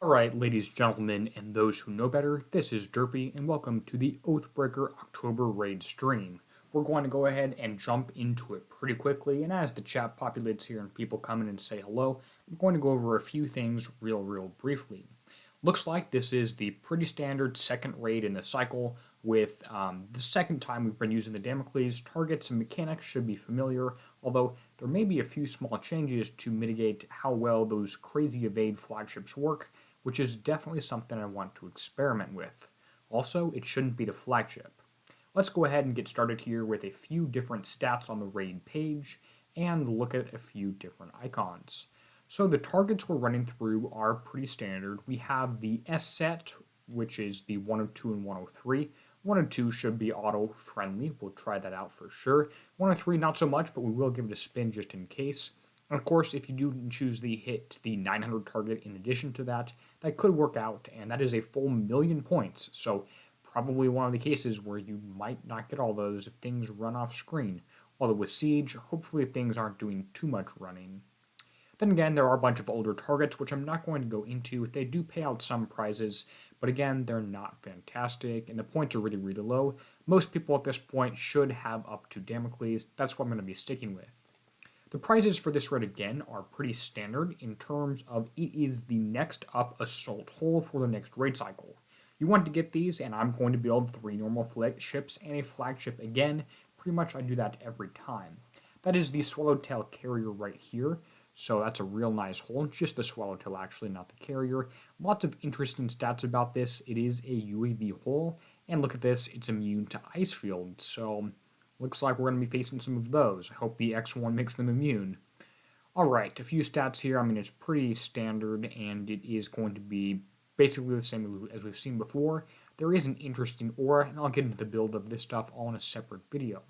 Alright, ladies, gentlemen, and those who know better, this is Derpy, and welcome to the Oathbreaker October Raid stream. We're going to go ahead and jump into it pretty quickly, and as the chat populates here and people come in and say hello, I'm going to go over a few things real briefly. Looks like this is the pretty standard second raid in the cycle, with the second time we've been using the Damocles. Targets and mechanics should be familiar, although there may be a few small changes to mitigate how well those crazy evade flagships work, which is definitely something I want to experiment with. Also, it shouldn't be the flagship. Let's go ahead and get started here with a few different stats on the raid page and look at a few different icons. So the targets we're running through are pretty standard. We have the S set, which is the 102 and 103. 102 should be auto-friendly. We'll try that out for sure. 103 not so much, but we will give it a spin just in case. And of course, if you do choose the hit the 900 target in addition to that, that could work out, and that is a full 1,000,000 points. So probably one of the cases where you might not get all those if things run off screen. Although with Siege, hopefully things aren't doing too much running. Then again, there are a bunch of older targets, which I'm not going to go into. They do pay out some prizes, but again, they're not fantastic, and the points are really low. Most people at this point should have up to Damocles. That's what I'm going to be sticking with. The prizes for this raid again are pretty standard in terms of it is the next up assault hull for the next raid cycle. You want to get these, and I'm going to build 3 normal flagships and a flagship again. Pretty much I do that every time. That is the Swallowtail carrier right here. So that's a real nice hull, just the Swallowtail actually, not the carrier. Lots of interesting stats about this. It is a UAV hull, and look at this, it's immune to ice field, so looks like we're going to be facing some of those. I hope the X1 makes them immune. Alright, a few stats here. I mean, it's pretty standard, and it is going to be basically the same as we've seen before. There is an interesting aura, and I'll get into the build of this stuff all in a separate video.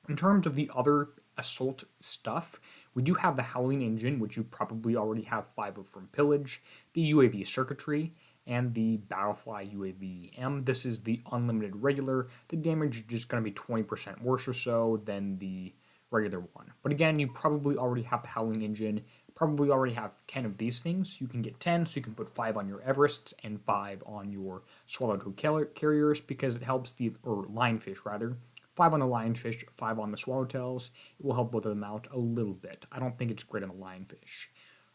In terms of the other assault stuff, we do have the Howling Engine, which you probably already have 5 of from Pillage, the UAV Circuitry, and the Battlefly UAV M. This is the unlimited regular. The damage is just going to be 20% worse or so than the regular one. But again, you probably already have the Howling Engine, probably already have 10 of these things. You can get 10, so you can put 5 on your Everests and 5 on your Swallowtail carriers because it helps or Lionfish rather. 5 on the Lionfish, 5 on the Swallowtails. It will help both of them out a little bit. I don't think it's great on the Lionfish.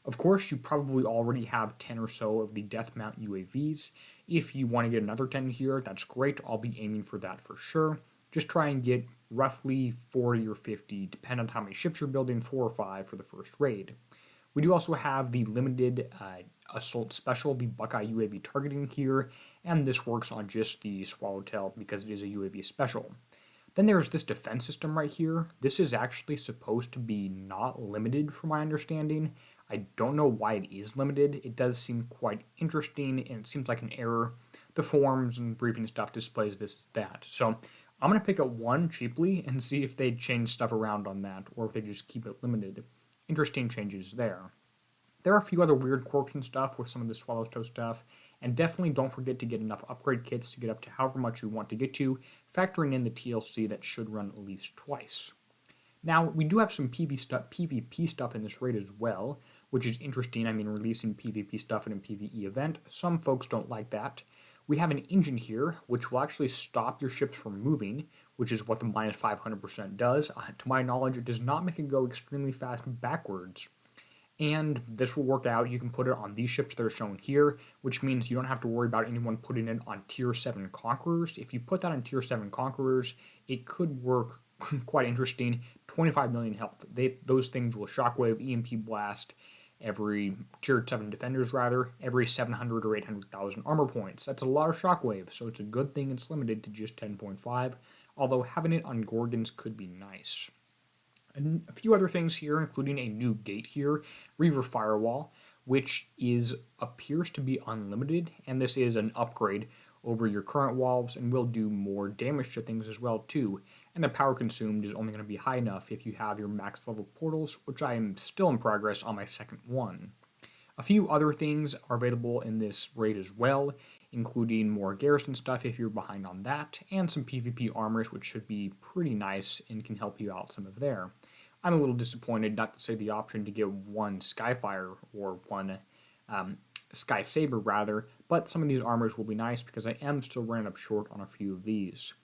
Of course, you probably already have 10 or so of the Death Mount UAVs. If you want to get another 10 here, that's great. I'll be aiming for that for sure. Just try and get roughly 40 or 50, depending on how many ships you're building, 4 or 5 for the first raid. We do also have the limited assault special, the Buckeye UAV targeting here, and this works on just the Swallowtail because it is a UAV special. Then there's this defense system right here. This is actually supposed to be not limited from my understanding. I don't know why it is limited. It does seem quite interesting, and it seems like an error. The forums and briefing stuff displays this that. So I'm going to pick up one cheaply and see if they change stuff around on that, or if they just keep it limited. Interesting changes there. There are a few other weird quirks and stuff with some of the Swallowtail stuff, and definitely don't forget to get enough upgrade kits to get up to however much you want to get to, factoring in the TLC that should run at least twice. Now, we do have some PvP stuff in this raid as well, which is interesting. I mean, releasing PvP stuff in a PvE event, some folks don't like that. We have an engine here, which will actually stop your ships from moving, which is what the minus 500% does. To my knowledge, it does not make it go extremely fast backwards. And this will work out. You can put it on these ships that are shown here, which means you don't have to worry about anyone putting it on Tier 7 Conquerors. If you put that on Tier 7 Conquerors, it could work quite interesting. 25 million health. Those things will shockwave, EMP blast, every Tier 7 Defenders rather, every 700 or 800,000 armor points. That's a lot of shockwave, so it's a good thing it's limited to just 10.5, although having it on Gorgons could be nice. And a few other things here, including a new gate here, Reaver Firewall, which appears to be unlimited, and this is an upgrade over your current walls and will do more damage to things as well too. And the power consumed is only going to be high enough if you have your max level portals, which I am still in progress on my second one. A few other things are available in this raid as well, including more garrison stuff if you're behind on that, and some PvP armors, which should be pretty nice and can help you out some of there. I'm a little disappointed not to say the option to get one Skyfire or one Sky Saber rather, but some of these armors will be nice because I am still running up short on a few of these.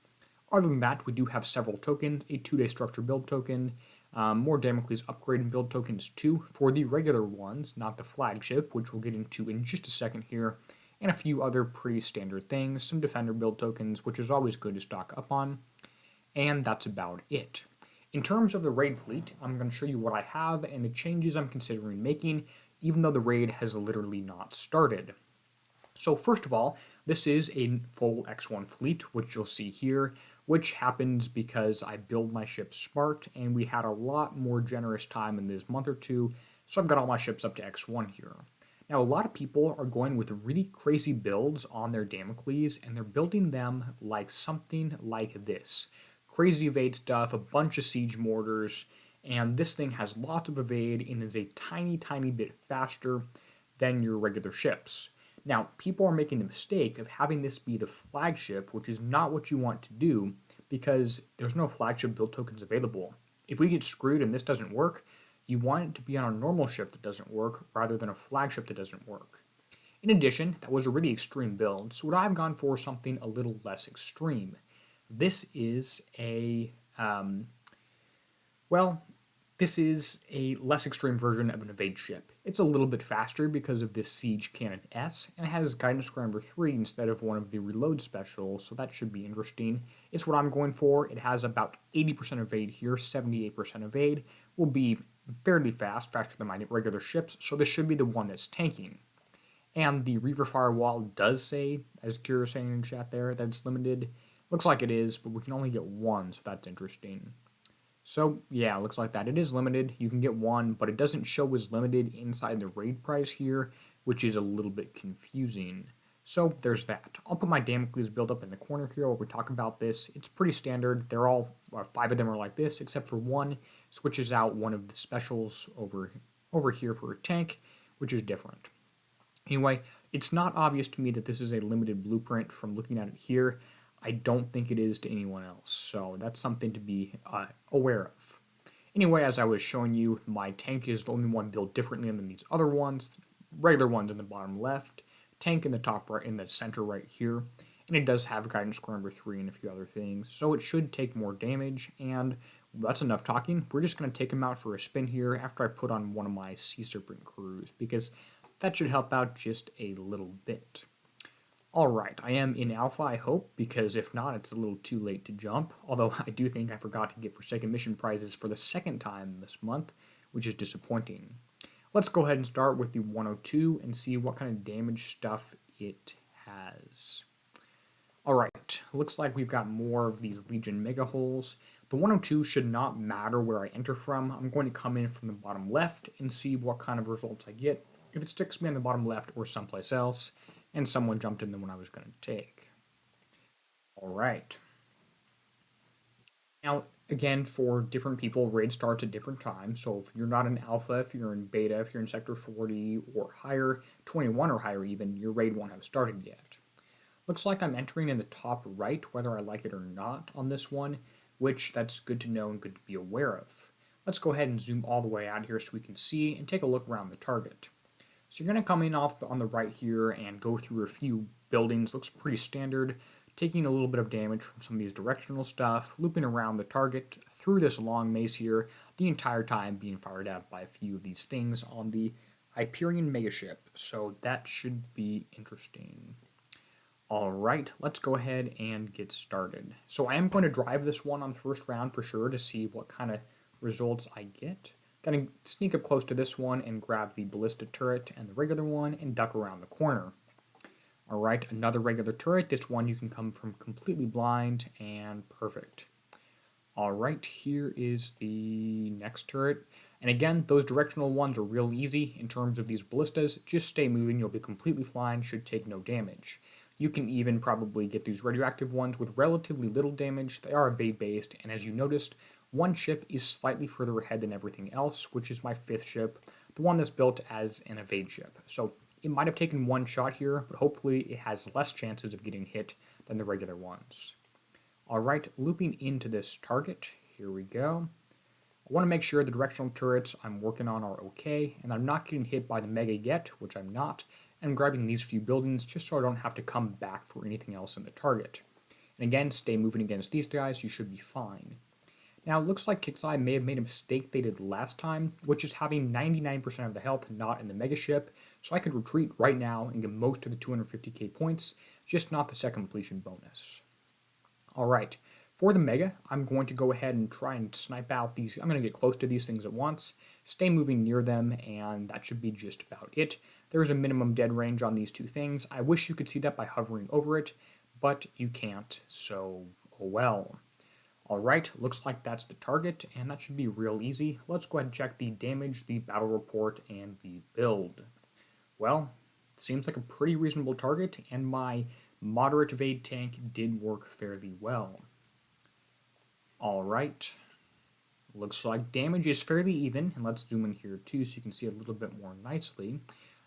Other than that, we do have several tokens, a 2-day structure build token, more Damocles upgrade and build tokens too for the regular ones, not the flagship, which we'll get into in just a second here, and a few other pretty standard things, some defender build tokens, which is always good to stock up on, and that's about it. In terms of the raid fleet, I'm going to show you what I have and the changes I'm considering making, even though the raid has literally not started. So first of all, this is a full X1 fleet, which you'll see here, which happens because I build my ships smart, and we had a lot more generous time in this month or two, so I've got all my ships up to X1 here. Now, a lot of people are going with really crazy builds on their Damocles, and they're building them like something like this. Crazy evade stuff, a bunch of siege mortars, and this thing has lots of evade and is a tiny, tiny bit faster than your regular ships. Now, people are making the mistake of having this be the flagship, which is not what you want to do because there's no flagship build tokens available. If we get screwed and this doesn't work, you want it to be on a normal ship that doesn't work rather than a flagship that doesn't work. In addition, that was a really extreme build, so what I've gone for is something a little less extreme. This is this is a less extreme version of an evade ship. It's a little bit faster because of this Siege Cannon S, and it has Guidance Scrambler 3 instead of one of the reload specials, so that should be interesting. It's what I'm going for. It has about 80% evade here, 78% evade. Will be fairly fast, faster than my regular ships, so this should be the one that's tanking. And the Reaver Firewall does say, as Kira was saying in chat there, that it's limited. Looks like it is, but we can only get one, so that's interesting. So, yeah, looks like that. It is limited. You can get one, but it doesn't show as limited inside the raid price here, which is a little bit confusing. So, there's that. I'll put my Damocles build up in the corner here while we talk about this. It's pretty standard. They're all, 5 of them are like this, except for one switches out one of the specials over here for a tank, which is different. Anyway, it's not obvious to me that this is a limited blueprint from looking at it here. I don't think it is to anyone else, so that's something to be aware of. Anyway, as I was showing you, my tank is the only one built differently than these other ones. Regular ones in the bottom left, tank in the top right, in the center right here, and it does have Guidance Scrambler 3 and a few other things, so it should take more damage, and that's enough talking. We're just going to take him out for a spin here after I put on one of my Sea Serpent crews, because that should help out just a little bit. Alright, I am in Alpha, I hope, because if not, it's a little too late to jump, although I do think I forgot to get Forsaken Mission prizes for the second time this month, which is disappointing. Let's go ahead and start with the 102 and see what kind of damage stuff it has. Alright, looks like we've got more of these Legion Mega Holes. The 102 should not matter where I enter from. I'm going to come in from the bottom left and see what kind of results I get, if it sticks me on the bottom left or someplace else. And someone jumped in the one I was going to take. Alright. Now, again, for different people, raid starts at different times. So if you're not in Alpha, if you're in Beta, if you're in Sector 40 or higher, 21 or higher even, your raid won't have started yet. Looks like I'm entering in the top right, whether I like it or not on this one, which that's good to know and good to be aware of. Let's go ahead and zoom all the way out here so we can see and take a look around the target. So you're going to come in off on the right here and go through a few buildings. Looks pretty standard, taking a little bit of damage from some of these directional stuff, looping around the target through this long maze here, the entire time being fired at by a few of these things on the Hyperion megaship. So that should be interesting. Alright, let's go ahead and get started. So I am going to drive this one on the first round for sure to see what kind of results I get. Gonna sneak up close to this one and grab the ballista turret and the regular one and duck around the corner. Alright, another regular turret. This one you can come from completely blind and perfect. Alright, here is the next turret. And again, those directional ones are real easy in terms of these ballistas. Just stay moving, you'll be completely fine, should take no damage. You can even probably get these radioactive ones with relatively little damage. They are evade based, and as you noticed, one ship is slightly further ahead than everything else, which is my 5th ship, the one that's built as an evade ship. So it might have taken one shot here, but hopefully it has less chances of getting hit than the regular ones. Alright, looping into this target, here we go. I want to make sure the directional turrets I'm working on are okay, and I'm not getting hit by the Mega yet, which I'm not, and I'm grabbing these few buildings just so I don't have to come back for anything else in the target. And again, stay moving against these guys, you should be fine. Now, it looks like Kixeye may have made a mistake they did last time, which is having 99% of the health not in the mega ship, so I could retreat right now and get most of the 250k points, just not the second completion bonus. Alright, for the mega, I'm going to go ahead and try and snipe out these. I'm going to get close to these things at once, stay moving near them, and that should be just about it. There is a minimum dead range on these two things. I wish you could see that by hovering over it, but you can't, so oh well. Alright, looks like that's the target, and that should be real easy. Let's go ahead and check the damage, the battle report, and the build. Well, seems like a pretty reasonable target, and my moderate evade tank did work fairly well. Alright, looks like damage is fairly even, and let's zoom in here too so you can see a little bit more nicely.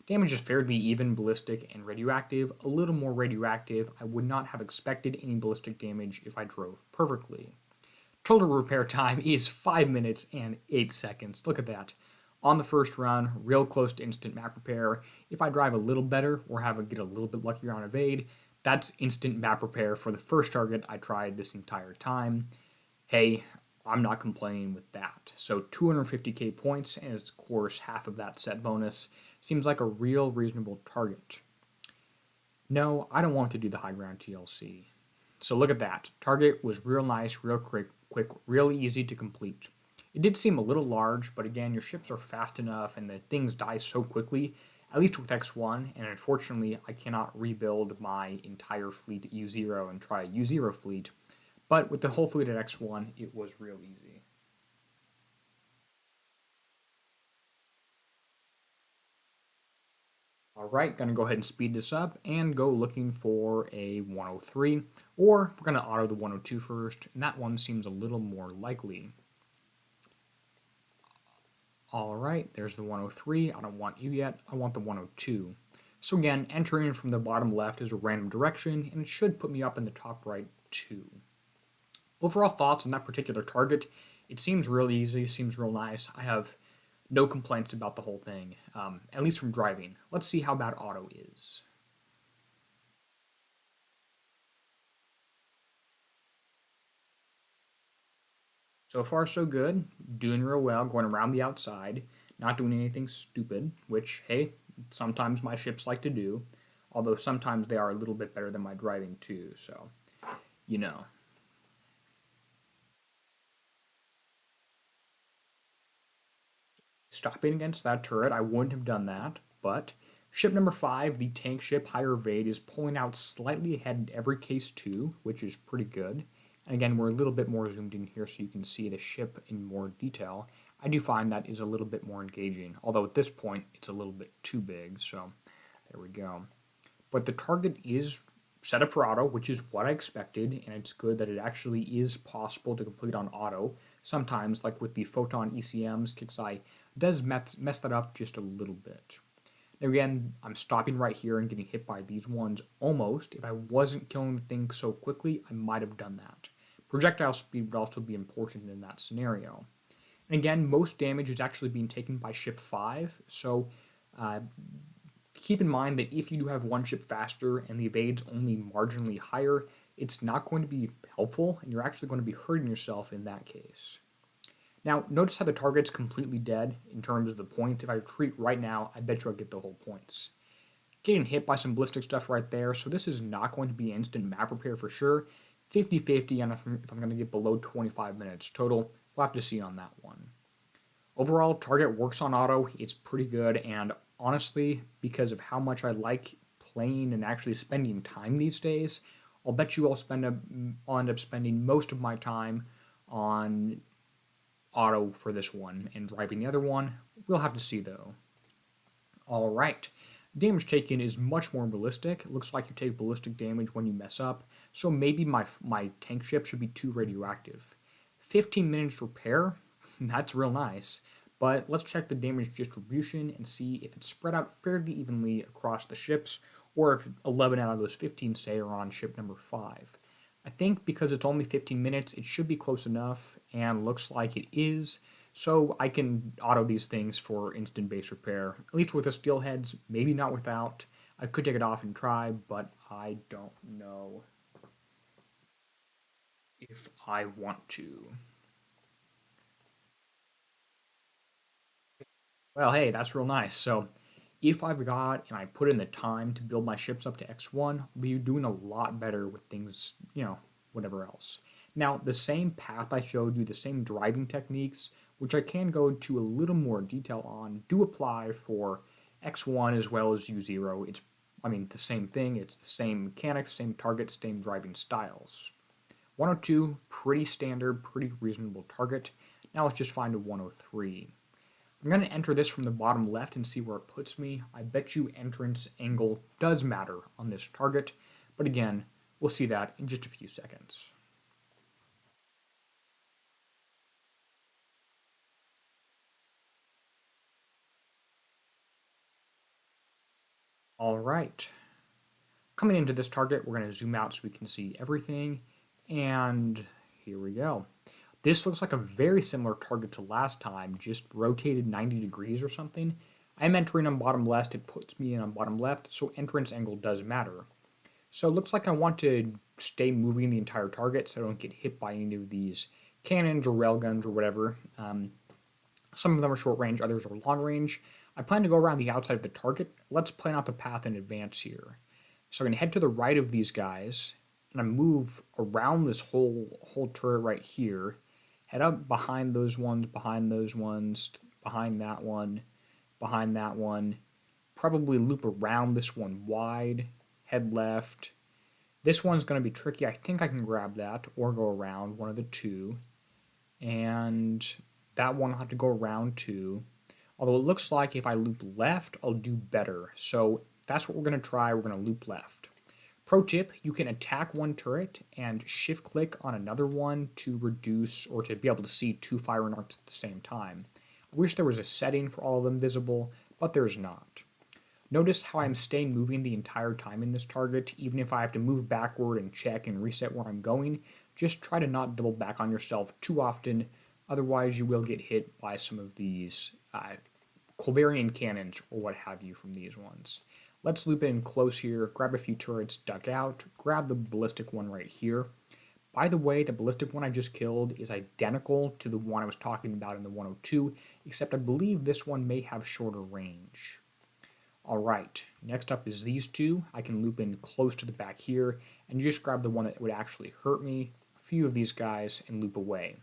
Damage is fairly even, ballistic, and radioactive. A little more radioactive. I would not have expected any ballistic damage if I drove perfectly. Total repair time is 5 minutes and 8 seconds. Look at that. On the first run, real close to instant map repair. If I drive a little better or get a little bit luckier on evade, that's instant map repair for the first target I tried this entire time. Hey, I'm not complaining with that. So 250k points, and of course half of that set bonus, seems like a real reasonable target. No, I don't want to do the high ground TLC. So look at that. Target was real nice, real quick, real easy to complete. It did seem a little large, but again, your ships are fast enough and the things die so quickly, at least with X1, and unfortunately I cannot rebuild my entire fleet at U0 and try a U0 fleet, but with the whole fleet at X1, it was real easy. Alright, going to go ahead and speed this up and go looking for a 103, or we're going to auto the 102 first, and that one seems a little more likely. Alright, there's the 103, I don't want you yet, I want the 102. So again, entering from the bottom left is a random direction, and it should put me up in the top right too. Overall thoughts on that particular target, it seems real easy, seems real nice. I have no complaints about the whole thing, at least from driving. Let's see how bad auto is. So far so good, doing real well, going around the outside, not doing anything stupid, which, hey, sometimes my ships like to do, although sometimes they are a little bit better than my driving too, so, you know. Stopping against that turret, I wouldn't have done that, but ship number 5, the tank ship Higher Evade, is pulling out slightly ahead in every case too, which is pretty good. And again, we're a little bit more zoomed in here so you can see the ship in more detail. I do find that is a little bit more engaging, although at this point it's a little bit too big, so there we go. But the target is set up for auto, which is what I expected, and it's good that it actually is possible to complete on auto. Sometimes, like with the Photon ECMs, Kixeye does mess that up just a little bit. Now again, I'm stopping right here and getting hit by these ones almost. If I wasn't killing the thing so quickly, I might have done that. Projectile speed would also be important in that scenario. And again, most damage is actually being taken by ship 5, so keep in mind that if you do have one ship faster and the evade's only marginally higher, it's not going to be helpful, and you're actually going to be hurting yourself in that case. Now, notice how the target's completely dead in terms of the points. If I retreat right now, I bet you I'll get the whole points. Getting hit by some ballistic stuff right there, so this is not going to be instant map repair for sure. 50-50 on if I'm going to get below 25 minutes total. We'll have to see on that one. Overall, target works on auto. It's pretty good, and honestly, because of how much I like playing and actually spending time these days, I'll bet you I'll end up spending most of my time on auto for this one and driving the other one. We'll have to see though. Alright, damage taken is much more ballistic. It looks like you take ballistic damage when you mess up, so maybe my tank ship should be too radioactive. 15 minutes repair, that's real nice, but let's check the damage distribution and see if it's spread out fairly evenly across the ships, or if 11 out of those 15, say, are on ship number 5. I think because it's only 15 minutes, it should be close enough, and looks like it is, so I can auto these things for instant base repair, at least with the steelheads, maybe not without. I could take it off and try, but I don't know if I want to. Well, hey, that's real nice. So if I've got and I put in the time to build my ships up to X1, I'll be doing a lot better with things, whatever else. Now, the same path I showed you, the same driving techniques, which I can go into a little more detail on, do apply for X1 as well as U0. The same thing. It's the same mechanics, same target, same driving styles. 102, pretty standard, pretty reasonable target. Now let's just find a 103. I'm going to enter this from the bottom left and see where it puts me. I bet you entrance angle does matter on this target, but again, we'll see that in just a few seconds. All right. Coming into this target, we're going to zoom out so we can see everything, and here we go. This looks like a very similar target to last time, just rotated 90 degrees or something. I'm entering on bottom left, it puts me in on bottom left, so entrance angle does matter. So it looks like I want to stay moving the entire target so I don't get hit by any of these cannons or railguns or whatever. Some of them are short range, others are long range. I plan to go around the outside of the target. Let's plan out the path in advance here. So I'm going to head to the right of these guys, and I move around this whole turret right here. Head up behind those ones, behind those ones, behind that one, behind that one. Probably loop around this one wide. Head left. This one's going to be tricky. I think I can grab that or go around, one of the two. And that one I'll have to go around too. Although it looks like if I loop left, I'll do better. So that's what we're going to try. We're going to loop left. Pro tip, you can attack one turret and shift click on another one to reduce or to be able to see two firing arcs at the same time. I wish there was a setting for all of them visible, but there's not. Notice how I'm staying moving the entire time in this target, even if I have to move backward and check and reset where I'm going. Just try to not double back on yourself too often, otherwise you will get hit by some of these Culverian cannons or what have you from these ones. Let's loop in close here, grab a few turrets, duck out, grab the ballistic one right here. By the way, the ballistic one I just killed is identical to the one I was talking about in the 102, except I believe this one may have shorter range. Alright, next up is these two. I can loop in close to the back here, and just grab the one that would actually hurt me, a few of these guys, and loop away.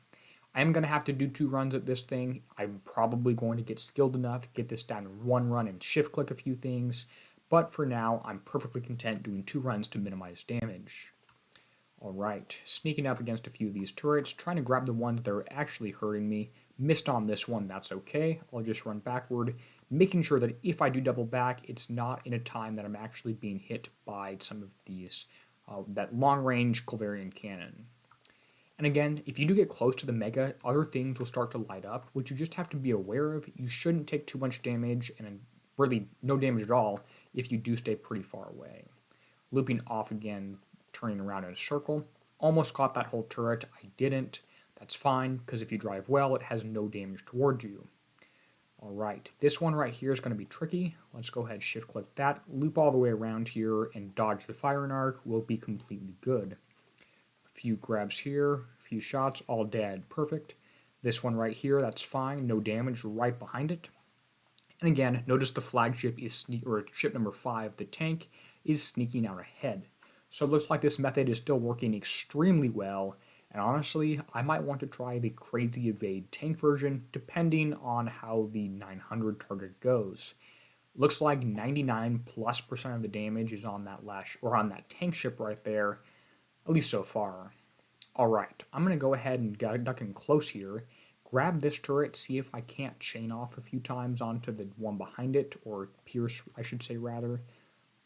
I am going to have to do 2 runs at this thing. I'm probably going to get skilled enough to get this down in 1 run and shift click a few things, but for now, I'm perfectly content doing 2 runs to minimize damage. Alright, sneaking up against a few of these turrets, trying to grab the ones that are actually hurting me. Missed on this one, that's okay. I'll just run backward, making sure that if I do double back, it's not in a time that I'm actually being hit by some of these, that long-range Culverian cannon. And again, if you do get close to the Mega, other things will start to light up, which you just have to be aware of. You shouldn't take too much damage, and really no damage at all, if you do stay pretty far away. Looping off again, turning around in a circle. Almost caught that whole turret, I didn't. That's fine, because if you drive well, it has no damage towards you. Alright, this one right here is going to be tricky. Let's go ahead, shift click that, loop all the way around here, and dodge the firing arc. Will be completely good. A few grabs here, a few shots, all dead. Perfect. This one right here, that's fine, no damage right behind it. And again, notice the flagship is ship number 5, the tank, is sneaking out ahead. So it looks like this method is still working extremely well, and honestly, I might want to try the crazy evade tank version depending on how the 900 target goes. Looks like 99+% of the damage is on that on that tank ship right there, at least so far. Alright, I'm going to go ahead and duck in close here, grab this turret, see if I can't chain off a few times onto the one behind it, or pierce, I should say rather.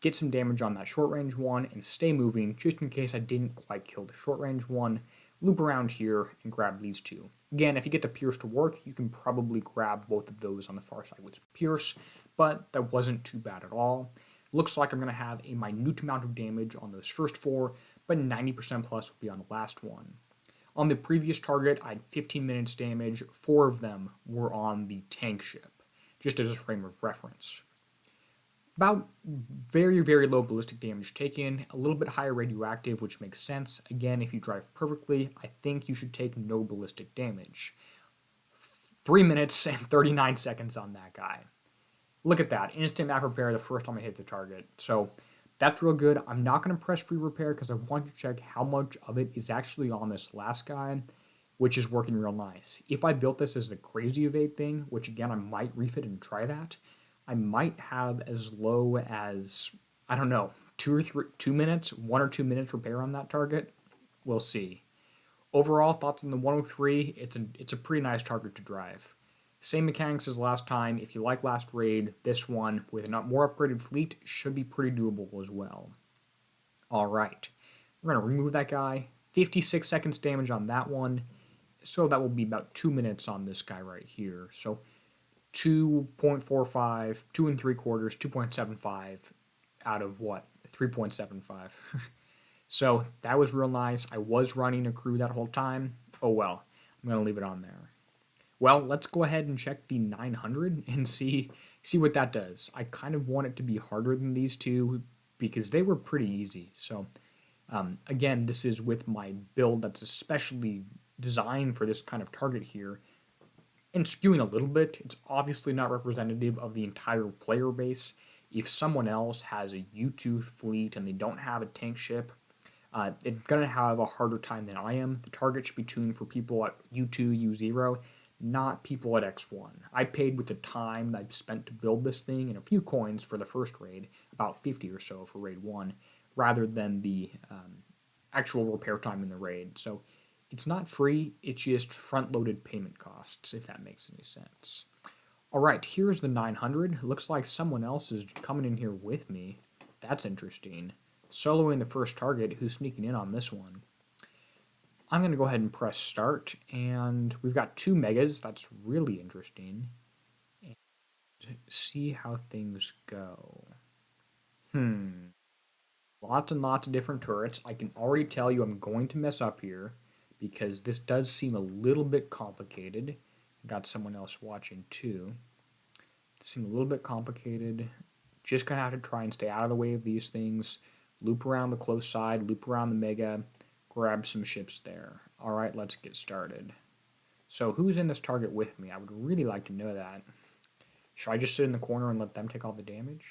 Get some damage on that short range one, and stay moving just in case I didn't quite kill the short range one. Loop around here and grab these two. Again, if you get the pierce to work, you can probably grab both of those on the far side with pierce, but that wasn't too bad at all. Looks like I'm going to have a minute amount of damage on those first 4, but 90% plus will be on the last one. On the previous target, I had 15 minutes damage. 4 of them were on the tank ship, just as a frame of reference. About very, very low ballistic damage taken, a little bit higher radioactive, which makes sense. Again, if you drive perfectly, I think you should take no ballistic damage. 3 minutes and 39 seconds on that guy. Look at that. Instant map repair the first time I hit the target. So that's real good. I'm not going to press free repair because I want to check how much of it is actually on this last guy, which is working real nice. If I built this as the crazy evade thing, which again I might refit and try that, I might have as low as, I don't know, 2 minutes, 1 or 2 minutes repair on that target. We'll see. Overall, thoughts on the 103, it's a pretty nice target to drive. Same mechanics as last time. If you like last raid, this one with a more upgraded fleet should be pretty doable as well. Alright, we're going to remove that guy. 56 seconds damage on that one. So that will be about 2 minutes on this guy right here. So 2.45, 2 3/4, 2.75 out of what? 3.75. So that was real nice. I was running a crew that whole time. Oh well, I'm going to leave it on there. Well, let's go ahead and check the 900 and see what that does. I kind of want it to be harder than these two because they were pretty easy. So again, this is with my build that's especially designed for this kind of target here. And skewing a little bit, it's obviously not representative of the entire player base. If someone else has a U2 fleet and they don't have a tank ship, it's going to have a harder time than I am. The target should be tuned for people at U2, U0, not people at X1. I paid with the time I've spent to build this thing and a few coins for the first raid, about 50 or so for raid 1, rather than the actual repair time in the raid. So it's not free, it's just front-loaded payment costs, if that makes any sense. Alright, here's the 900. Looks like someone else is coming in here with me. That's interesting. Soloing the first target, who's sneaking in on this one. I'm going to go ahead and press start, and we've got 2 megas. That's really interesting. And see how things go. Lots and lots of different turrets. I can already tell you I'm going to mess up here because this does seem a little bit complicated. Got someone else watching too. Seem a little bit complicated. Just going to have to try and stay out of the way of these things. Loop around the close side, loop around the mega, grab some ships there. Alright, let's get started. So who's in this target with me? I would really like to know that. Should I just sit in the corner and let them take all the damage?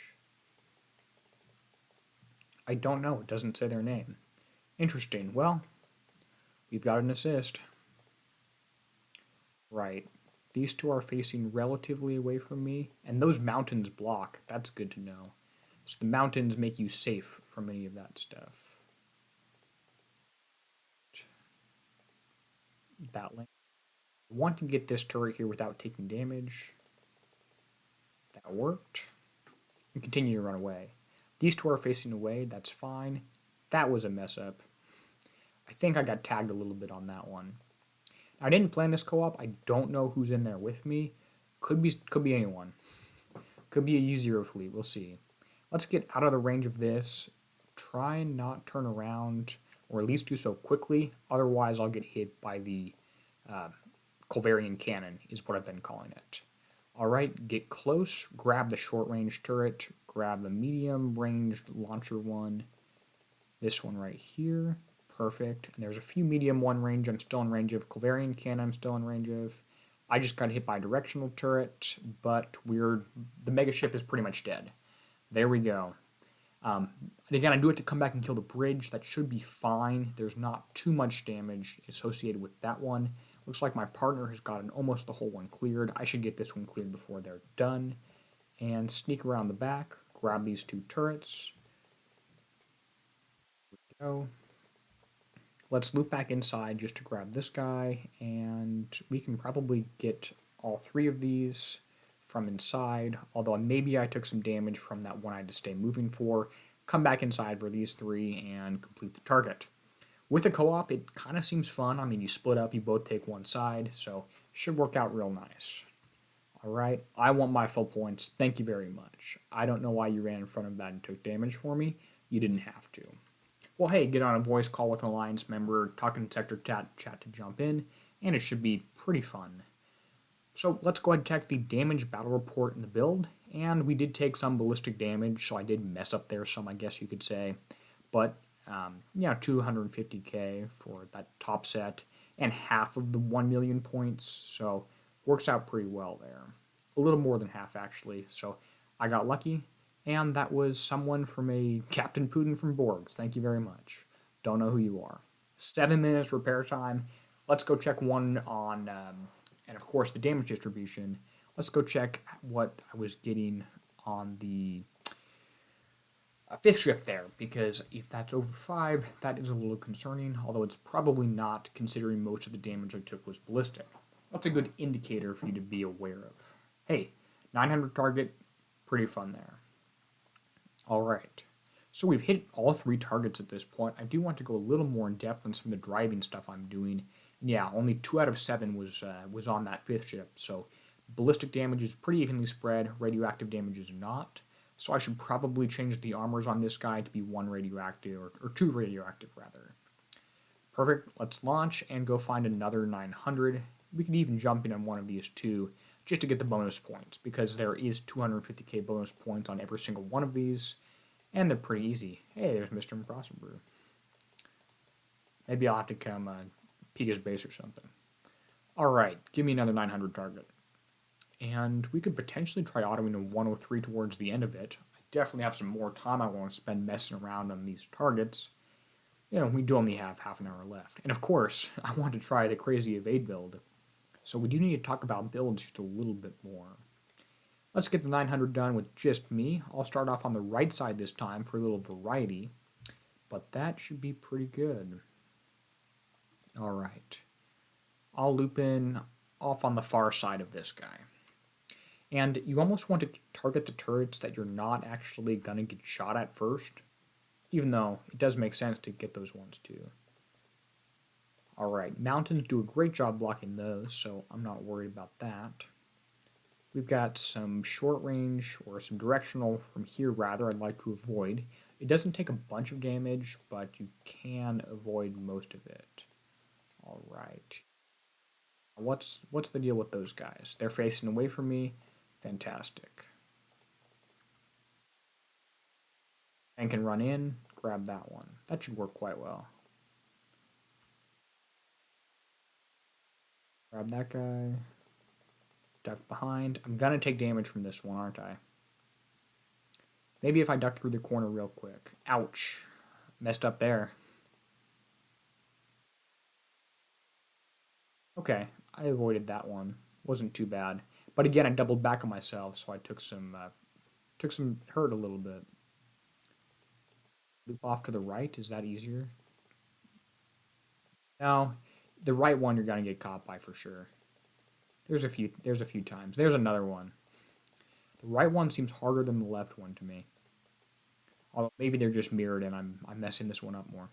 I don't know. It doesn't say their name. Interesting. Well, we've got an assist. Right. These two are facing relatively away from me, and those mountains block. That's good to know. So the mountains make you safe from any of that stuff. That link. I want to get this turret here without taking damage. That worked. And continue to run away. These two are facing away. That's fine. That was a mess up. I think I got tagged a little bit on that one. I didn't plan this co-op. I don't know who's in there with me. Could be anyone. Could be a U0 fleet. We'll see. Let's get out of the range of this. Try and not turn around, or at least do so quickly. Otherwise, I'll get hit by the Culverian cannon, is what I've been calling it. Alright, get close. Grab the short-range turret. Grab the medium-ranged launcher one. This one right here. Perfect. And there's a few medium one range I'm still in range of. Culverian cannon I'm still in range of. I just got hit by a directional turret, but the mega ship is pretty much dead. There we go. And again, I do have to come back and kill the bridge. That should be fine. There's not too much damage associated with that one. Looks like my partner has gotten almost the whole one cleared. I should get this one cleared before they're done. And sneak around the back. Grab these 2 turrets. Here we go. Let's loop back inside just to grab this guy, and we can probably get all 3 of these from inside, although maybe I took some damage from that one I had to stay moving for. Come back inside for these 3 and complete the target. With a co-op, it kind of seems fun. I mean, you split up, you both take one side, so should work out real nice. Alright, I want my full points. Thank you very much. I don't know why you ran in front of that and took damage for me. You didn't have to. Well, hey, get on a voice call with an Alliance member, talk in sector chat to jump in, and it should be pretty fun. So let's go ahead and check the damage battle report in the build, And we did take some ballistic damage, so I did mess up there some, I guess you could say. But, yeah, 250k for that top set, and half of the 1 million points, so works out pretty well there. A little more than half, actually, so I got lucky, and that was someone from a Captain Putin from Borgs. Thank you very much. Don't know who you are. 7 minutes repair time. Let's go check one on, and of course, the damage distribution. Let's go check what I was getting on the fifth ship there, because if that's over 5, that is a little concerning, although it's probably not, considering most of the damage I took was ballistic. That's a good indicator for you to be aware of. Hey, 900 target, pretty fun there. Alright, so we've hit all 3 targets at this point. I do want to go a little more in depth on some of the driving stuff I'm doing. Yeah, only 2 out of 7 was on that 5th ship, so ballistic damage is pretty evenly spread, radioactive damage is not. So I should probably change the armors on this guy to be 1 radioactive, or 2 radioactive rather. Perfect, let's launch and go find another 900. We could even jump in on one of these two, just to get the bonus points, because there is 250k bonus points on every single one of these, and they're pretty easy. Hey, there's Mr. Impossible. Maybe I'll have to come peek his base or something. Alright, give me another 900 target. And we could potentially try autoing a 103 towards the end of it. I definitely have some more time I want to spend messing around on these targets. You know, we do only have half an hour left. And of course, I want to try the crazy evade build. So we do need to talk about builds just a little bit more. Let's get the 900 done with just me. I'll start off on the right side this time for a little variety. But that should be pretty good. Alright. I'll loop in off on the far side of this guy. And you almost want to target the turrets that you're not actually going to get shot at first, even though it does make sense to get those ones too. Alright, mountains do a great job blocking those, so I'm not worried about that. We've got some short range, or some directional from here rather, I'd like to avoid. It doesn't take a bunch of damage, but you can avoid most of it. Alright. What's the deal with those guys? They're facing away from me. Fantastic. And can run in, grab that one. That should work quite well. Grab that guy. Duck behind. I'm gonna take damage from this one, aren't I? Maybe if I duck through the corner real quick. Ouch. Messed up there. Okay, I avoided that one. Wasn't too bad. But again, I doubled back on myself, so I took some hurt a little bit. Loop off to the right, is that easier? No, the right one you're gonna get caught by for sure. There's a few times. There's another one. The right one seems harder than the left one to me. Although maybe they're just mirrored and I'm messing this one up more.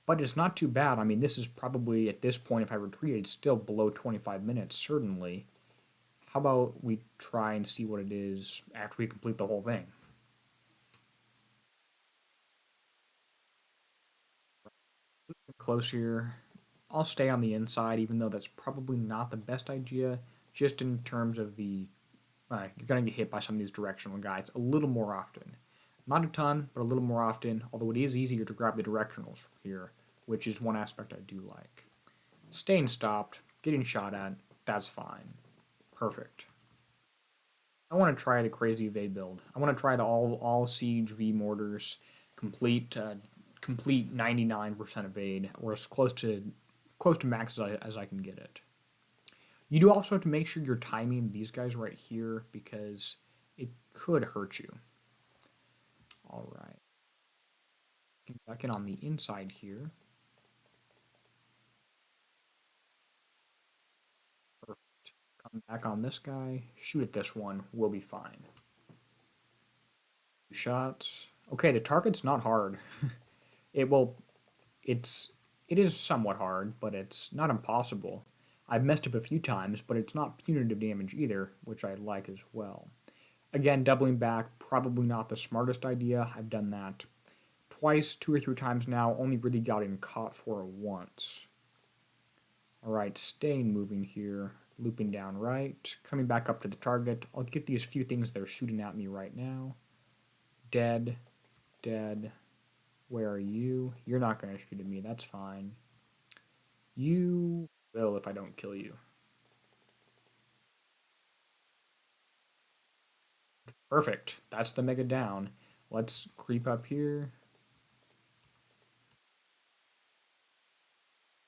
But it's not too bad. I mean, this is probably, at this point, if I retreated, still below 25 minutes, certainly. How about we try and see what it is after we complete the whole thing? Close here. I'll stay on the inside, even though that's probably not the best idea, just in terms of the... you're going to get hit by some of these directional guys a little more often. Not a ton, but a little more often, although it is easier to grab the directionals here, which is one aspect I do like. Staying stopped, getting shot at, that's fine. Perfect. I want to try the crazy evade build. I want to try the all siege V mortars, complete 99% evade, or as close to max as I can get it. You do also have to make sure you're timing these guys right here, because it could hurt you. Alright. Back in on the inside here. Perfect. Come back on this guy. Shoot at this one. We'll be fine. 2 shots. Okay, the target's not hard. It is somewhat hard, but it's not impossible. I've messed up a few times, but it's not punitive damage either, which I like as well. Again, doubling back, probably not the smartest idea. I've done that twice, 2 or 3 times now, only really gotten caught for it once. Alright, staying moving here. looping down right, coming back up to the target. I'll get these few things that are shooting at me right now. Dead, dead. Where are you? You're not going to shoot at me, that's fine. You will if I don't kill you. Perfect. That's the mega down. Let's creep up here.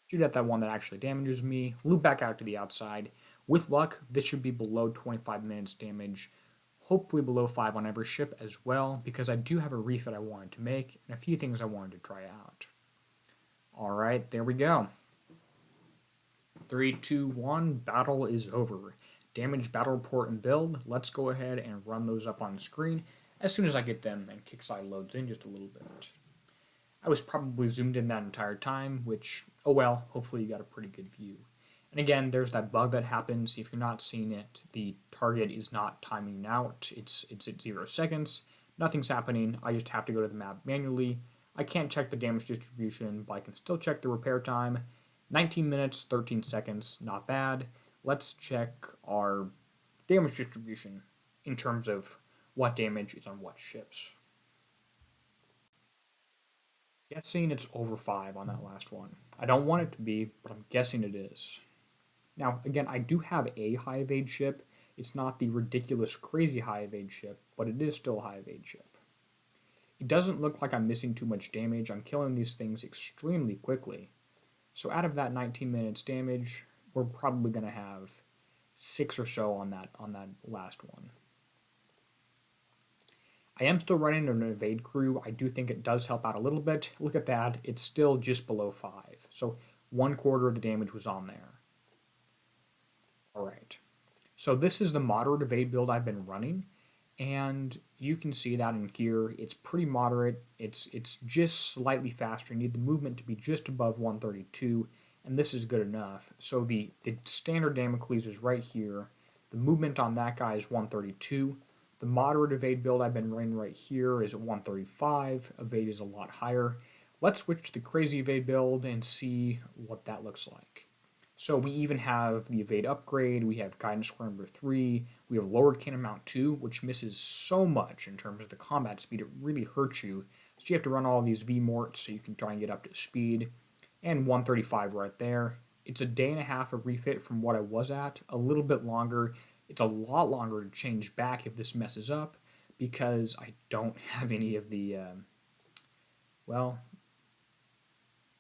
Shoot at that one that actually damages me. Loop back out to the outside. With luck, this should be below 25 minutes damage. Hopefully below 5 on every ship as well, because I do have a refit I wanted to make and a few things I wanted to try out. Alright, there we go. 3, 2, 1, battle is over. Damage, battle report, and build. Let's go ahead and run those up on the screen as soon as I get them and Kixeye loads in just a little bit. I was probably zoomed in that entire time, which, oh well, hopefully you got a pretty good view. And again, there's that bug that happens. If you're not seeing it, the target is not timing out. It's at 0 seconds. Nothing's happening. I just have to go to the map manually. I can't check the damage distribution, but I can still check the repair time. 19 minutes, 13 seconds, not bad. Let's check our damage distribution in terms of what damage is on what ships. Guessing it's over 5 on that last one. I don't want it to be, but I'm guessing it is. Now, again, I do have a high evade ship. It's not the ridiculous, crazy high evade ship, but it is still a high evade ship. It doesn't look like I'm missing too much damage. I'm killing these things extremely quickly. So out of that 19 minutes damage, we're probably going to have 6 or so on that last one. I am still running an evade crew. I do think it does help out a little bit. Look at that. It's still just below 5. So 1/4 of the damage was on there. Alright. So this is the moderate evade build I've been running. And you can see that in here. It's pretty moderate. It's just slightly faster. You need the movement to be just above 132. And this is good enough. So the standard Damocles is right here. The movement on that guy is 132. The moderate evade build I've been running right here is at 135. Evade is a lot higher. Let's switch to the crazy evade build and see what that looks like. So we even have the evade upgrade, we have guidance score number 3, we have lowered cannon mount 2, which misses so much in terms of the combat speed, it really hurts you. So you have to run all of these V-morts so you can try and get up to speed. And 135 right there. It's a day and a half of refit from what I was at, a little bit longer. It's a lot longer to change back if this messes up, because I don't have any of the,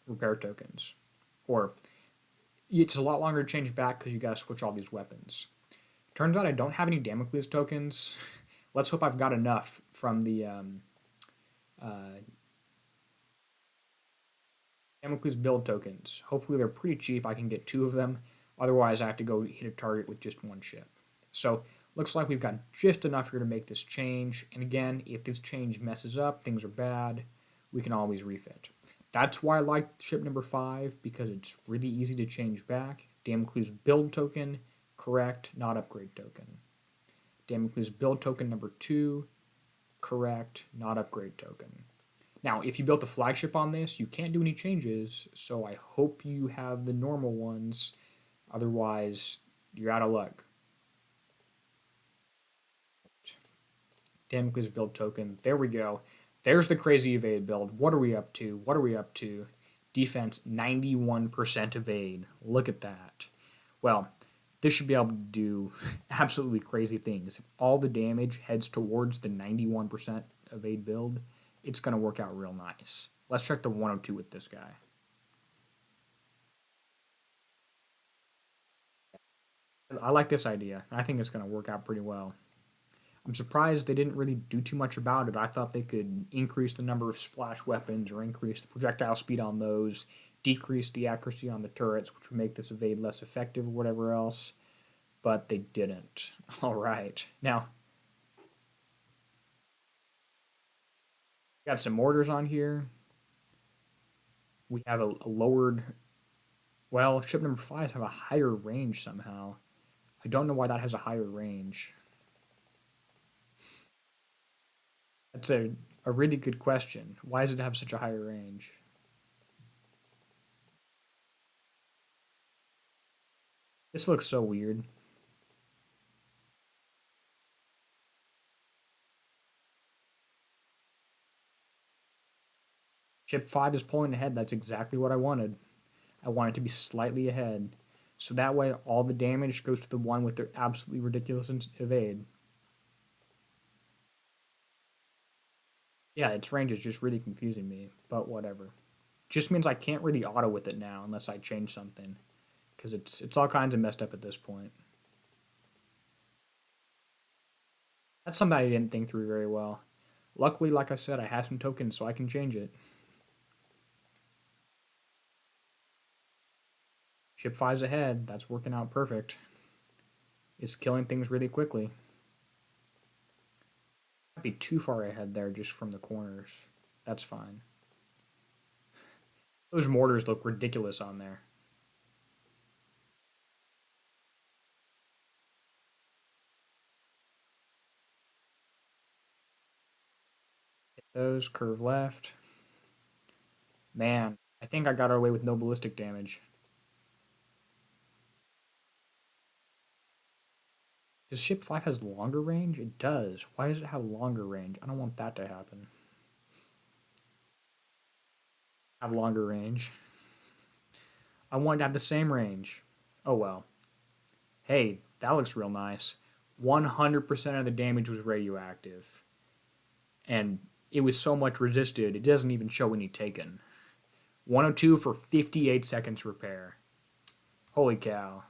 repair tokens. Or, it's a lot longer to change back because you got to switch all these weapons. Turns out I don't have any Damocles tokens. Let's hope I've got enough from the Damocles build tokens. Hopefully they're pretty cheap. I can get 2 of them. Otherwise, I have to go hit a target with just 1 ship. So, looks like we've got just enough here to make this change. And again, if this change messes up, things are bad, we can always refit. That's why I like ship number 5, because it's really easy to change back. Damocles build token, correct, not upgrade token. Damocles build token number 2, correct, not upgrade token. Now, if you built the flagship on this, you can't do any changes, so I hope you have the normal ones. Otherwise, you're out of luck. Damocles build token. There we go. There's the crazy evade build. What are we up to? What are we up to? Defense, 91% evade. Look at that. Well, this should be able to do absolutely crazy things. If all the damage heads towards the 91% evade build, it's going to work out real nice. Let's check the 102 with this guy. I like this idea. I think it's going to work out pretty well. I'm surprised they didn't really do too much about it. I thought they could increase the number of splash weapons or increase the projectile speed on those, decrease the accuracy on the turrets, which would make this evade less effective or whatever else, but they didn't. All right. Now, got some mortars on here. We have a lowered, well, ship number 5 have a higher range somehow. I don't know why that has a higher range. That's a really good question. Why does it have such a higher range? This looks so weird. Ship 5 is pulling ahead. That's exactly what I wanted. I want it to be slightly ahead. So that way all the damage goes to the one with their absolutely ridiculous evade. Yeah, its range is just really confusing me, but whatever. Just means I can't really auto with it now unless I change something. Because it's all kinds of messed up at this point. That's something I didn't think through very well. Luckily, like I said, I have some tokens so I can change it. Ship 5's ahead. That's working out perfect. It's killing things really quickly. Might be too far ahead there just from the corners. That's fine. Those mortars look ridiculous on there. Hit those, curve left. Man, I think I got away with no ballistic damage. Does ship 5 has longer range? It does. Why does it have longer range? I don't want that to happen. Have longer range. I want to have the same range. Oh well. Hey, that looks real nice. 100% of the damage was radioactive. And it was so much resisted, it doesn't even show any taken. 102 for 58 seconds repair. Holy cow.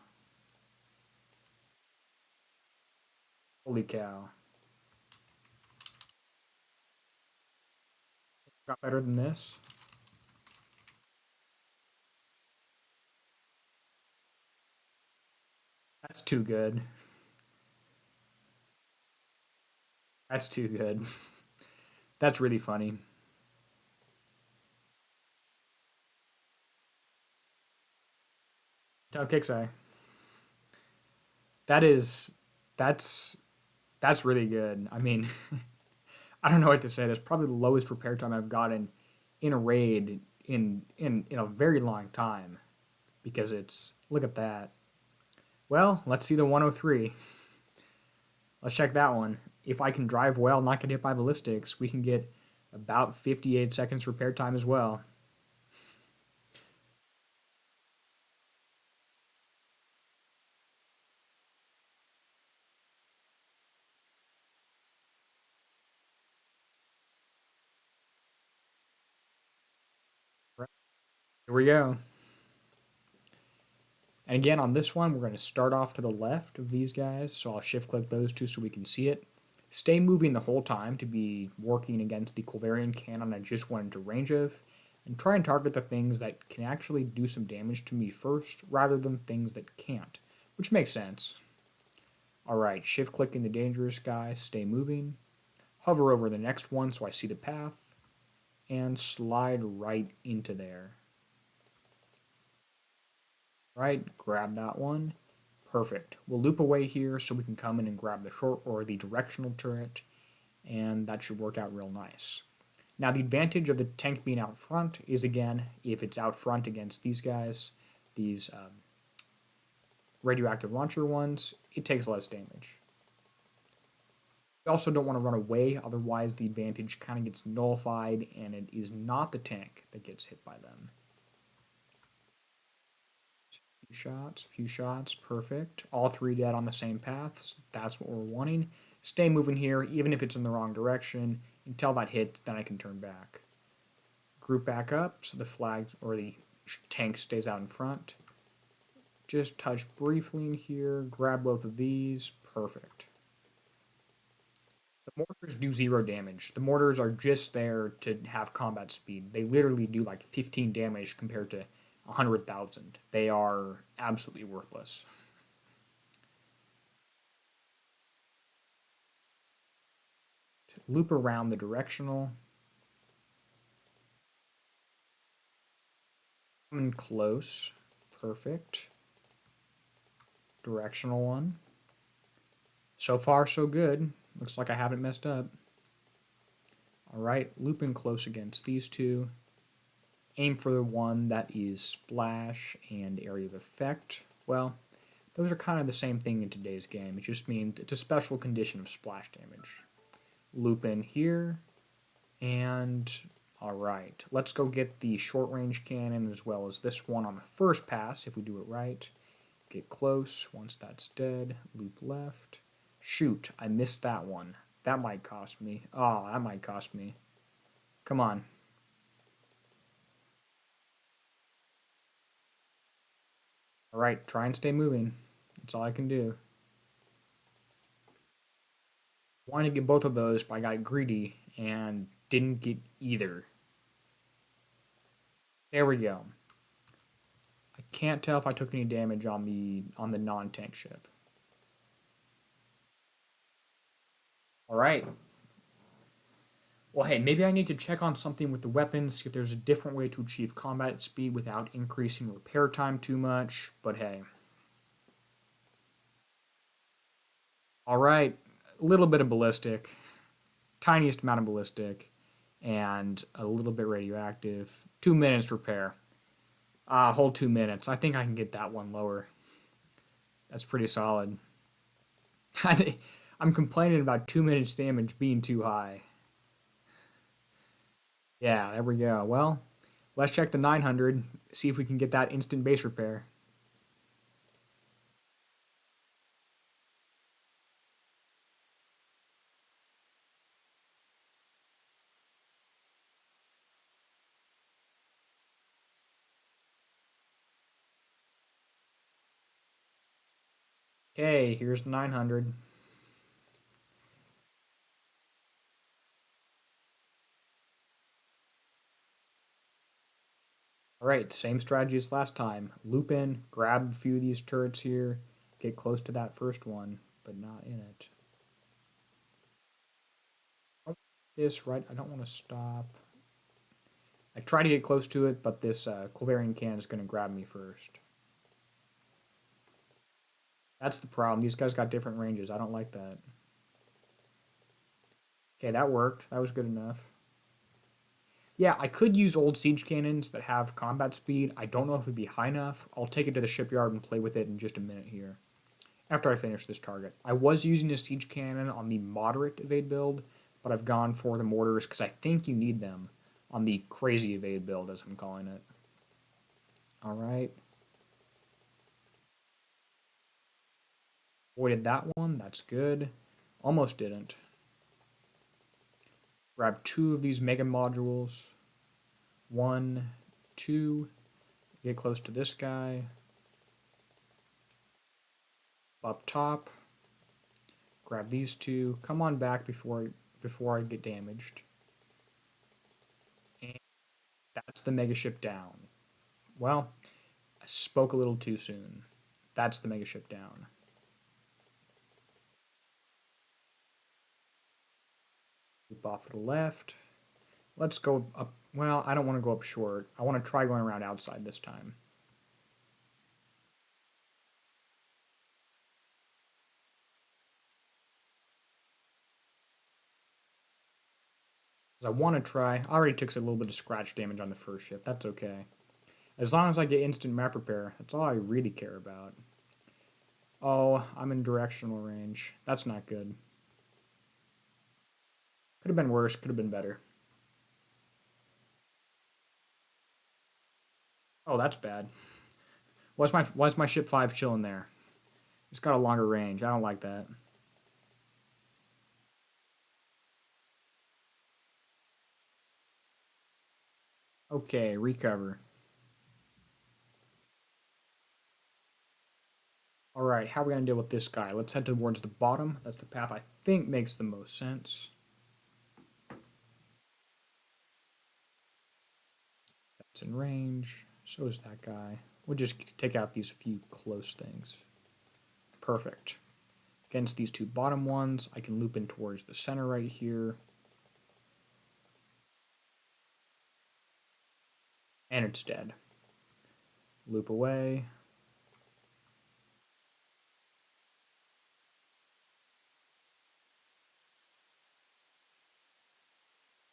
Holy cow. Got better than this? That's too good. That's too good. That's really funny. Tell Kixeye. That is that's that's really good. I mean, I don't know what to say. That's probably the lowest repair time I've gotten in a raid in a very long time. Because it's look at that. Well, let's see the 103. Let's check that one. If I can drive well, not get hit by ballistics, we can get about 58 seconds repair time as well. Here we go. And again, on this one, we're going to start off to the left of these guys. So I'll shift click those two so we can see it. Stay moving the whole time to be working against the Culverian cannon I just went into range of. And try and target the things that can actually do some damage to me first, rather than things that can't. Which makes sense. Alright, shift clicking the dangerous guy, stay moving. Hover over the next one so I see the path. And slide right into there. Right, grab that one. Perfect. We'll loop away here so we can come in and grab the short or the directional turret, and that should work out real nice. Now the advantage of the tank being out front is, again, if it's out front against these guys, these radioactive launcher ones, it takes less damage. We also don't want to run away, otherwise the advantage kind of gets nullified and it is not the tank that gets hit by them. Few shots, perfect. All three dead on the same path. That's what we're wanting. Stay moving here, even if it's in the wrong direction, until that hits, then I can turn back. Group back up so the flag or the tank stays out in front. Just touch briefly in here, grab both of these, perfect. The mortars do 0 damage. The mortars are just there to have combat speed. They literally do like 15 damage compared to 100,000. They are absolutely worthless. To loop around the directional. Coming close. Perfect. Directional one. So far, so good. Looks like I haven't messed up. Alright, looping close against these two. Aim for the one that is splash and area of effect. Well, Those are kind of the same thing in today's game. It just means it's a special condition of splash damage. Loop in here, and alright. Let's go get the short range cannon as well as this one on the first pass if we do it right. Get close. Once that's dead, loop left. Shoot, I missed that one. That might cost me. Oh, that might cost me. Come on. Alright, try and stay moving. That's all I can do. Wanted to get both of those, but I got greedy and didn't get either. There we go. I can't tell if I took any damage on the non-tank ship. Alright. Well, hey, maybe I need to check on something with the weapons, see if there's a different way to achieve combat speed without increasing repair time too much, but hey. Alright, a little bit of ballistic, tiniest amount of ballistic, and a little bit radioactive. 2 minutes repair. Hold 2 minutes. I think I can get that one lower. That's pretty solid. I'm complaining about 2 minutes damage being too high. Yeah, there we go. Well, let's check the 900, see if we can get that instant base repair. Okay, here's the 900. Alright, same strategy as last time. Loop in, grab a few of these turrets here, get close to that first one, but not in it. This, right? I don't want to stop. I try to get close to it, but this Clavarian cannon is going to grab me first. That's the problem. These guys got different ranges. I don't like that. Okay, that worked. That was good enough. Yeah, I could use old siege cannons that have combat speed. I don't know if it'd be high enough. I'll take it to the shipyard and play with it in just a minute here. After I finish this target. I was using a siege cannon on the moderate evade build, but I've gone for the mortars because I think you need them on the crazy evade build, as I'm calling it. Alright. Avoided that one. That's good. Almost didn't. Grab 2 of these mega modules. 1, 2. Get close to this guy. Up top. Grab these 2. Come on back before I get damaged. And that's the mega ship down. Well, I spoke a little too soon. That's the mega ship down. Loop off to the left. Let's go up. Well, I don't want to go up short. I want to try going around outside this time. I want to try. I already took a little bit of scratch damage on the first ship. That's okay. As long as I get instant map repair, that's all I really care about. Oh, I'm in directional range. That's not good. Could have been worse. Could have been better. Oh, that's bad. Why's my ship 5 chilling there? It's got a longer range. I don't like that. Okay, recover. Alright, how are we going to deal with this guy? Let's head towards the bottom. That's the path I think makes the most sense. That's in range. So is that guy. We'll just take out these few close things. Perfect. Against these 2 bottom ones, I can loop in towards the center right here. And it's dead. Loop away.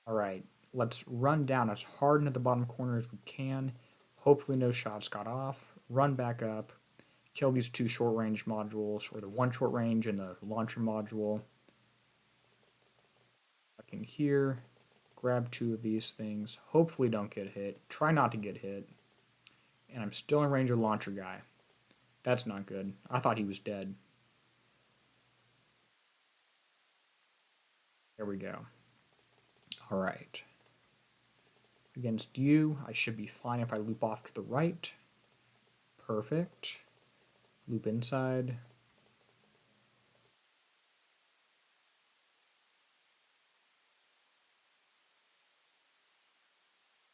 Alright, let's run down as hard into the bottom corner as we can. Hopefully no shots got off. Run back up. kill these two short-range modules, or the one short-range and the launcher module. Back in here, grab two of these things. Hopefully don't get hit. Try not to get hit. And I'm still in range of the launcher guy. That's not good. I thought he was dead. There we go. Alright. Against you, I should be fine if I loop off to the right. Perfect. Loop inside.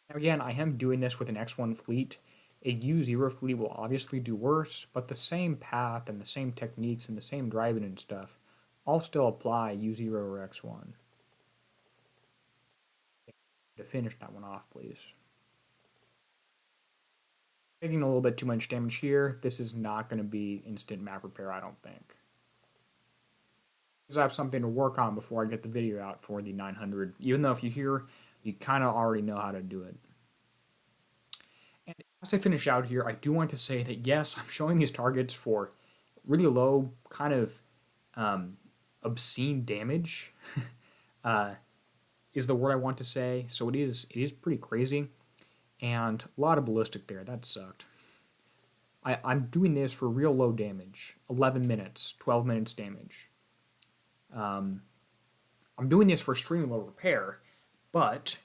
Now again, I am doing this with an X1 fleet. A U0 fleet will obviously do worse, but the same path and the same techniques and the same driving and stuff all still apply U0 or X1. To finish that one off, please. Taking a little bit too much damage here. This is not going to be instant map repair, I don't think. Because I have something to work on before I get the video out for the 900. Even though if you hear, you kind of already know how to do it. And as I finish out here, I do want to say that yes, I'm showing these targets for really low, kind of obscene damage. Is the word I want to say. So it is pretty crazy. And a lot of ballistic there. That sucked. I'm doing this for real low damage. 11 minutes, 12 minutes damage. I'm doing this for extremely low repair, but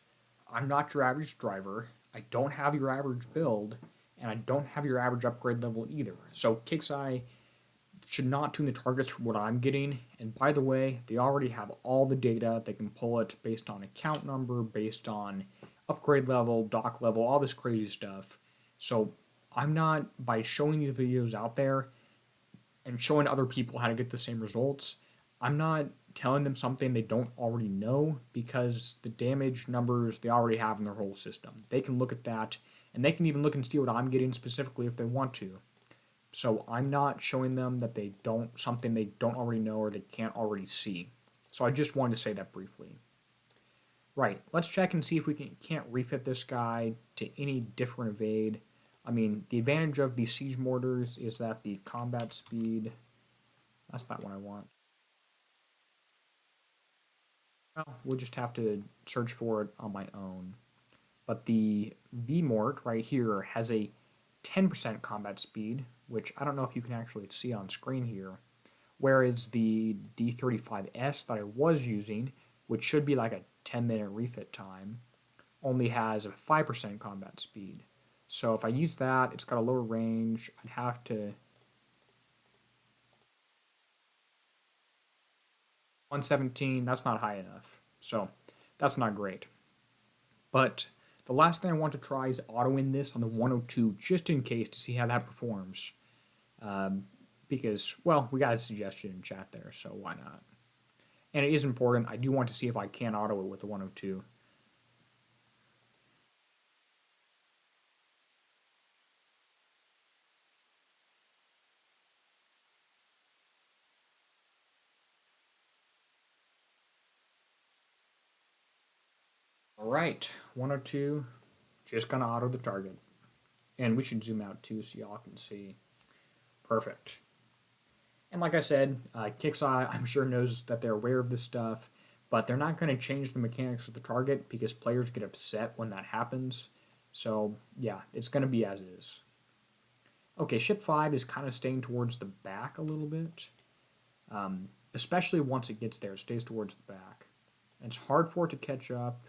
I'm not your average driver. I don't have your average build, and I don't have your average upgrade level either. So Kixeye should not tune the targets for what I'm getting. And by the way, they already have all the data. They can pull it based on account number, based on upgrade level, dock level, all this crazy stuff. So I'm not, by showing these videos out there and showing other people how to get the same results, I'm not telling them something they don't already know, because the damage numbers they already have in their whole system. They can look at that, and they can even look and see what I'm getting specifically if they want to. So I'm not showing them that something they don't already know or they can't already see. So I just wanted to say that briefly. Right, let's check and see if we can't refit this guy to any different evade. I mean, the advantage of these siege mortars is that the combat speed, that's not what I want. Well, we'll just have to search for it on my own. But the V-Mort right here has a 10% combat speed, which I don't know if you can actually see on screen here. Whereas the D35S that I was using, which should be like a 10-minute refit time, only has a 5% combat speed. So if I use that, it's got a lower range. I'd have to 117, that's not high enough. So that's not great. But the last thing I want to try is auto-in this on the 102, just in case, to see how that performs. Because, well, we got a suggestion in chat there, so why not? And it is important. I do want to see if I can auto it with the 102. Alright, 102, just gonna auto the target. And we should zoom out too so y'all can see. Perfect. And like I said, Kixeye, I'm sure, knows that they're aware of this stuff, but they're not going to change the mechanics of the target because players get upset when that happens. So, yeah, it's going to be as is. Okay, ship 5 is kind of staying towards the back a little bit. Especially once it gets there, it stays towards the back. And it's hard for it to catch up.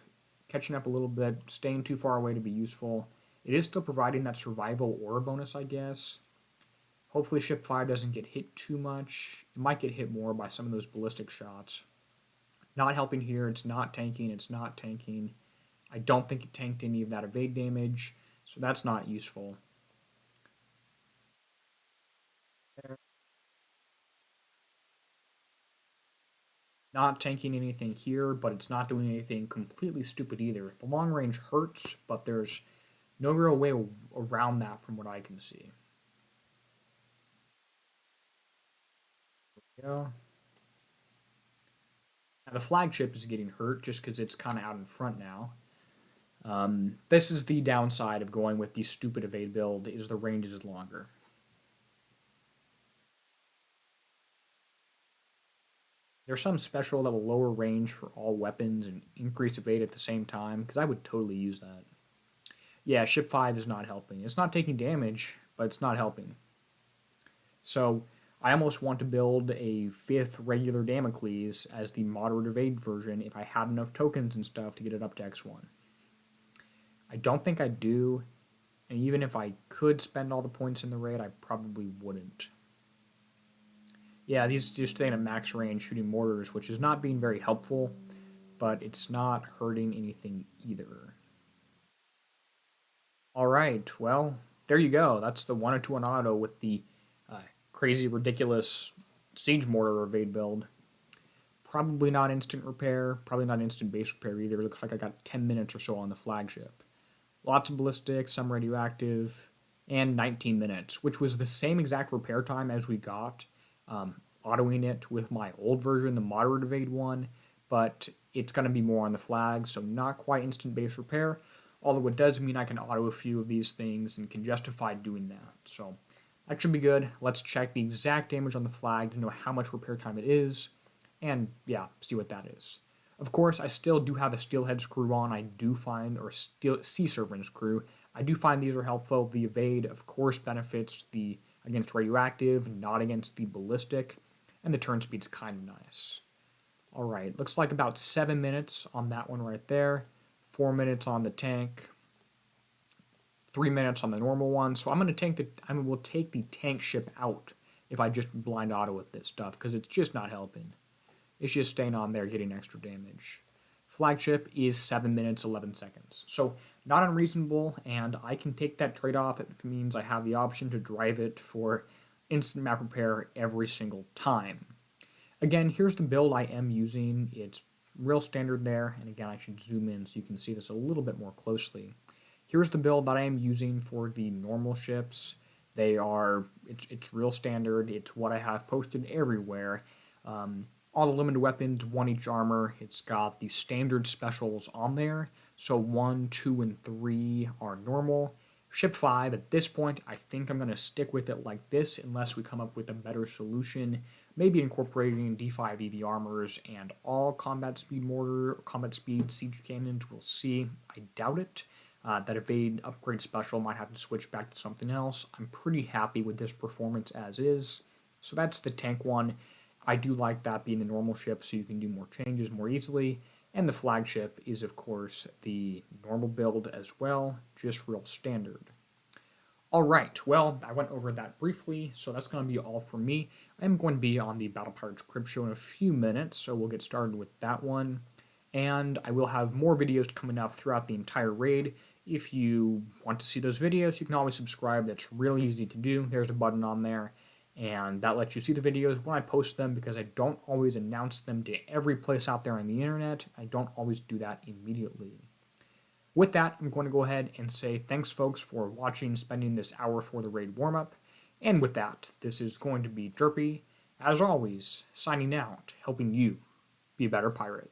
Catching up a little bit, staying too far away to be useful. It is still providing that survival aura bonus, I guess. Hopefully ship 5 doesn't get hit too much. It might get hit more by some of those ballistic shots. Not helping here. It's not tanking. It's not tanking. I don't think it tanked any of that evade damage, so that's not useful. Not tanking anything here, but it's not doing anything completely stupid either. The long range hurts, but there's no real way around that from what I can see. Yeah. Now the flagship is getting hurt just because it's kind of out in front now. This is the downside of going with the stupid evade build, is the range is longer. There's some special that will lower range for all weapons and increase evade at the same time, because I would totally use that. Yeah, ship 5 is not helping. It's not taking damage, but it's not helping. So I almost want to build a 5th regular Damocles as the moderate evade version if I had enough tokens and stuff to get it up to X1. I don't think I do, and even if I could spend all the points in the raid, I probably wouldn't. Yeah, these just staying at max range shooting mortars, which is not being very helpful, but it's not hurting anything either. Alright, well, there you go. That's the 1-2 on auto with the crazy, ridiculous siege mortar evade build. Probably not instant repair, probably not instant base repair either. It looks like I got 10 minutes or so on the flagship. Lots of ballistic, some radioactive, and 19 minutes, which was the same exact repair time as we got autoing it with my old version, the moderate evade one, but it's going to be more on the flag, so not quite instant base repair, although it does mean I can auto a few of these things and can justify doing that. So that should be good. Let's check the exact damage on the flag to know how much repair time it is, and yeah, see what that is. Of course, I still do have a Steelhead screw on. I do find, or Sea Serpent screw. I do find these are helpful. The evade, of course, benefits the against radioactive, not against the ballistic, and the turn speed's kind of nice. All right, looks like about 7 minutes on that one right there. 4 minutes on the tank. 3 minutes on the normal one. So I'm gonna take the tank ship out if I just blind auto with this stuff because it's just not helping. It's just staying on there getting extra damage. Flagship is 7 minutes, 11 seconds. So not unreasonable, and I can take that trade-off if it means I have the option to drive it for instant map repair every single time. Again, here's the build I am using. It's real standard there, and again, I should zoom in so you can see this a little bit more closely. Here's the build that I am using for the normal ships. It's real standard. It's what I have posted everywhere. All the limited weapons, 1 each armor. It's got the standard specials on there. So 1, 2, and 3 are normal. Ship 5, at this point, I think I'm going to stick with it like this unless we come up with a better solution. Maybe incorporating D5 EV armors and all combat speed mortar, combat speed siege cannons. We'll see. I doubt it. That evade upgrade special might have to switch back to something else. I'm pretty happy with this performance as is. So that's the tank one. I do like that being the normal ship so you can do more changes more easily. And the flagship is, of course, the normal build as well, just real standard. Alright, well, I went over that briefly, so that's going to be all for me. I'm going to be on the Battle Pirates Crypt Show in a few minutes, so we'll get started with that one. And I will have more videos coming up throughout the entire raid. If you want to see those videos, you can always subscribe. That's really easy to do. There's a button on there. And that lets you see the videos when I post them because I don't always announce them to every place out there on the internet. I don't always do that immediately. With that, I'm going to go ahead and say thanks, folks, for watching, spending this hour for the raid warm-up. And with that, this is going to be Derpy, as always, signing out, helping you be a better pirate.